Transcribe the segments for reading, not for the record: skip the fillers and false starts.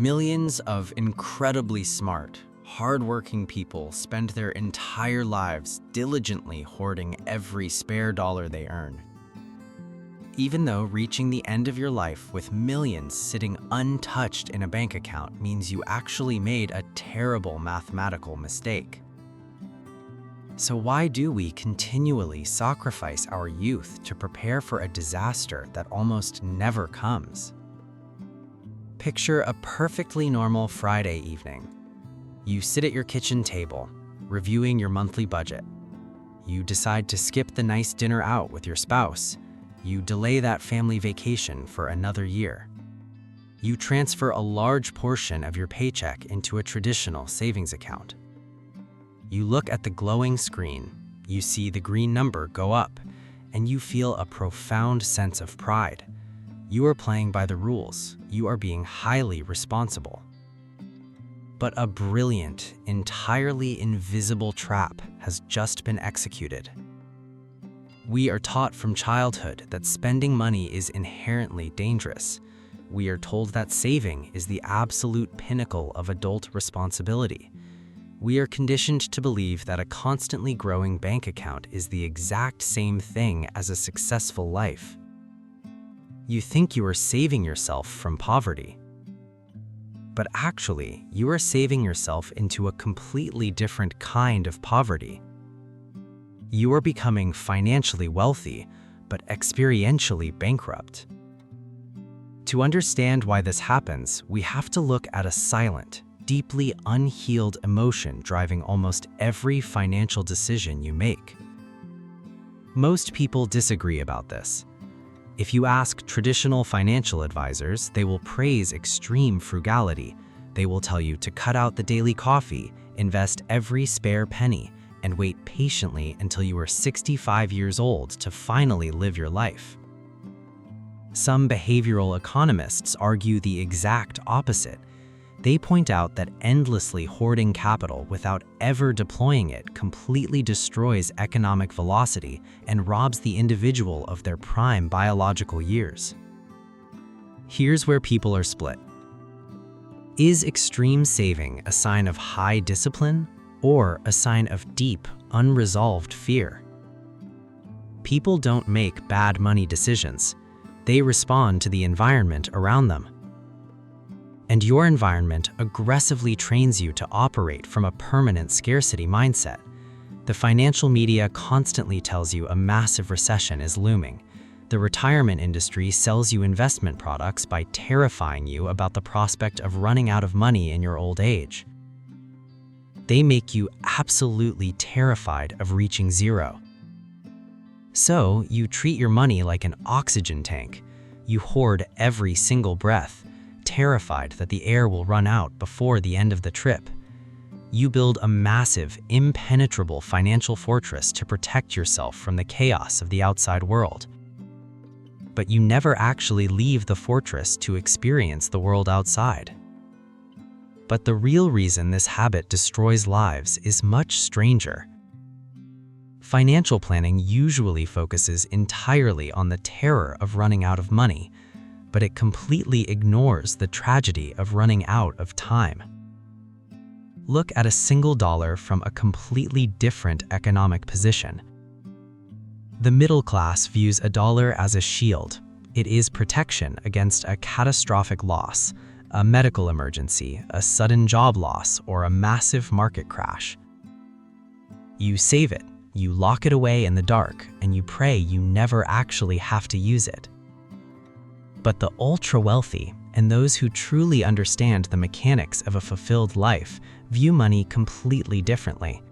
Millions of incredibly smart, hardworking people spend their entire lives diligently hoarding every spare dollar they earn. Even though reaching the end of your life with millions sitting untouched in a bank account means you actually made a terrible mathematical mistake. So why do we continually sacrifice our youth to prepare for a disaster that almost never comes? Picture a perfectly normal Friday evening. You sit at your kitchen table, reviewing your monthly budget. You decide to skip the nice dinner out with your spouse. You delay that family vacation for another year. You transfer a large portion of your paycheck into a traditional savings account. You look at the glowing screen, you see the green number go up, and you feel a profound sense of pride. You are playing by the rules. You are being highly responsible. But a brilliant, entirely invisible trap has just been executed. We are taught from childhood that spending money is inherently dangerous. We are told that saving is the absolute pinnacle of adult responsibility. We are conditioned to believe that a constantly growing bank account is the exact same thing as a successful life. You think you are saving yourself from poverty. But actually, you are saving yourself into a completely different kind of poverty. You are becoming financially wealthy, but experientially bankrupt. To understand why this happens, we have to look at a silent, deeply unhealed emotion driving almost every financial decision you make. Most people disagree about this. If you ask traditional financial advisors, they will praise extreme frugality. They will tell you to cut out the daily coffee, invest every spare penny, and wait patiently until you are 65 years old to finally live your life. Some behavioral economists argue the exact opposite. They point out that endlessly hoarding capital without ever deploying it completely destroys economic velocity and robs the individual of their prime biological years. Here's where people are split. Is extreme saving a sign of high discipline or a sign of deep, unresolved fear? People don't make bad money decisions. They respond to the environment around them. And your environment aggressively trains you to operate from a permanent scarcity mindset. The financial media constantly tells you a massive recession is looming. The retirement industry sells you investment products by terrifying you about the prospect of running out of money in your old age. They make you absolutely terrified of reaching zero. So you treat your money like an oxygen tank. You hoard every single breath, terrified that the air will run out before the end of the trip. You build a massive, impenetrable financial fortress to protect yourself from the chaos of the outside world. But you never actually leave the fortress to experience the world outside. But the real reason this habit destroys lives is much stranger. Financial planning usually focuses entirely on the terror of running out of money, but it completely ignores the tragedy of running out of time. Look at a single dollar from a completely different economic position. The middle class views a dollar as a shield. It is protection against a catastrophic loss, a medical emergency, a sudden job loss, or a massive market crash. You save it, you lock it away in the dark, and you pray you never actually have to use it. But the ultra-wealthy and those who truly understand the mechanics of a fulfilled life view money completely differently.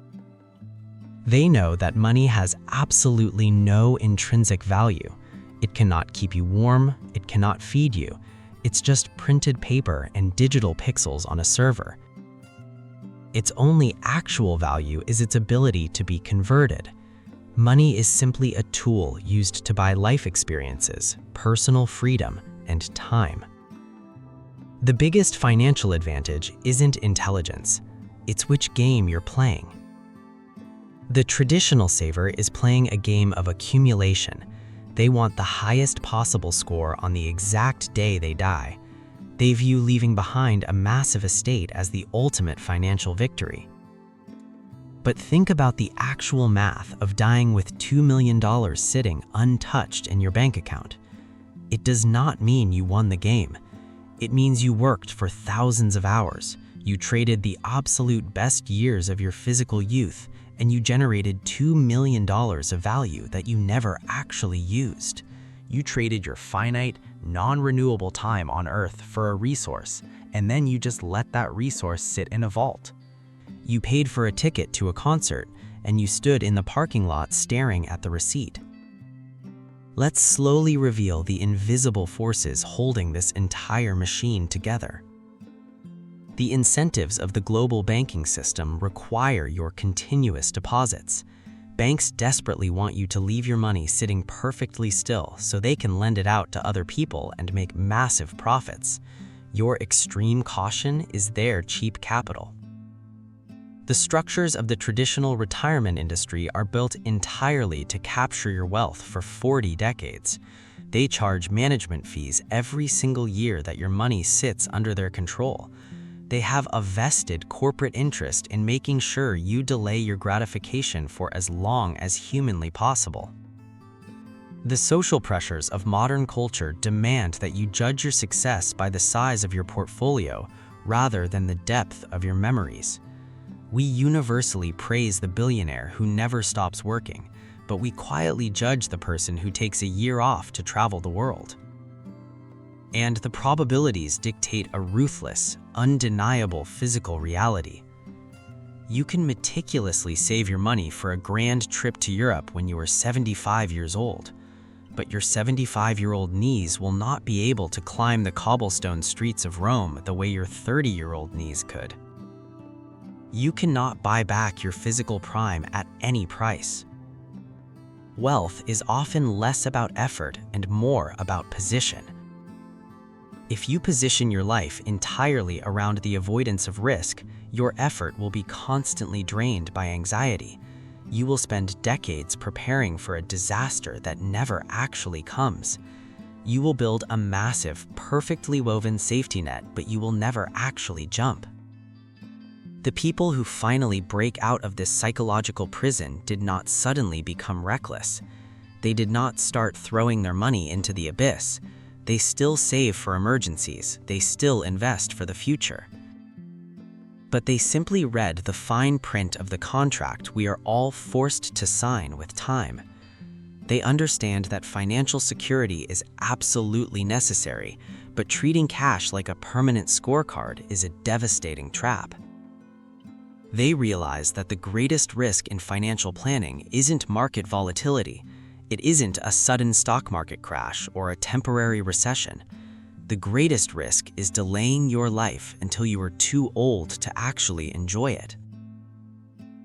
They know that money has absolutely no intrinsic value. It cannot keep you warm, it cannot feed you. It's just printed paper and digital pixels on a server. Its only actual value is its ability to be converted. Money is simply a tool used to buy life experiences, personal freedom, and time. The biggest financial advantage isn't intelligence, it's which game you're playing. The traditional saver is playing a game of accumulation. They want the highest possible score on the exact day they die. They view leaving behind a massive estate as the ultimate financial victory. But think about the actual math of dying with $2 million sitting untouched in your bank account. It does not mean you won the game. It means you worked for thousands of hours. You traded the absolute best years of your physical youth, and you generated $2 million of value that you never actually used. You traded your finite, non-renewable time on Earth for a resource, and then you just let that resource sit in a vault. You paid for a ticket to a concert, and you stood in the parking lot staring at the receipt. Let's slowly reveal the invisible forces holding this entire machine together. The incentives of the global banking system require your continuous deposits. Banks desperately want you to leave your money sitting perfectly still so they can lend it out to other people and make massive profits. Your extreme caution is their cheap capital. The structures of the traditional retirement industry are built entirely to capture your wealth for 40 decades. They charge management fees every single year that your money sits under their control. They have a vested corporate interest in making sure you delay your gratification for as long as humanly possible. The social pressures of modern culture demand that you judge your success by the size of your portfolio rather than the depth of your memories. We universally praise the billionaire who never stops working, but we quietly judge the person who takes a year off to travel the world. And the probabilities dictate a ruthless, undeniable physical reality. You can meticulously save your money for a grand trip to Europe when you are 75 years old, but your 75-year-old knees will not be able to climb the cobblestone streets of Rome the way your 30-year-old knees could. You cannot buy back your physical prime at any price. Wealth is often less about effort and more about position. If you position your life entirely around the avoidance of risk, your effort will be constantly drained by anxiety. You will spend decades preparing for a disaster that never actually comes. You will build a massive, perfectly woven safety net, but you will never actually jump. The people who finally break out of this psychological prison did not suddenly become reckless. They did not start throwing their money into the abyss. They still save for emergencies. They still invest for the future. But they simply read the fine print of the contract we are all forced to sign with time. They understand that financial security is absolutely necessary, but treating cash like a permanent scorecard is a devastating trap. They realize that the greatest risk in financial planning isn't market volatility. It isn't a sudden stock market crash or a temporary recession. The greatest risk is delaying your life until you are too old to actually enjoy it.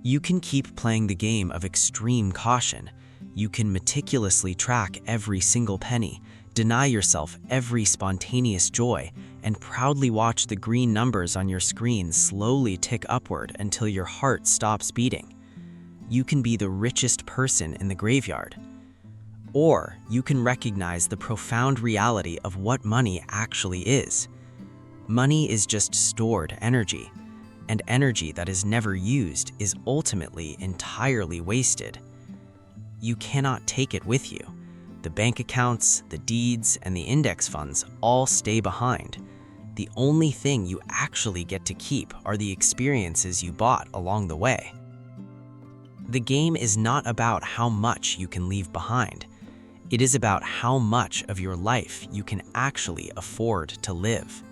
You can keep playing the game of extreme caution. You can meticulously track every single penny, deny yourself every spontaneous joy, and proudly watch the green numbers on your screen slowly tick upward until your heart stops beating. You can be the richest person in the graveyard. Or you can recognize the profound reality of what money actually is. Money is just stored energy, and energy that is never used is ultimately entirely wasted. You cannot take it with you. The bank accounts, the deeds, and the index funds all stay behind. The only thing you actually get to keep are the experiences you bought along the way. The game is not about how much you can leave behind. It is about how much of your life you can actually afford to live.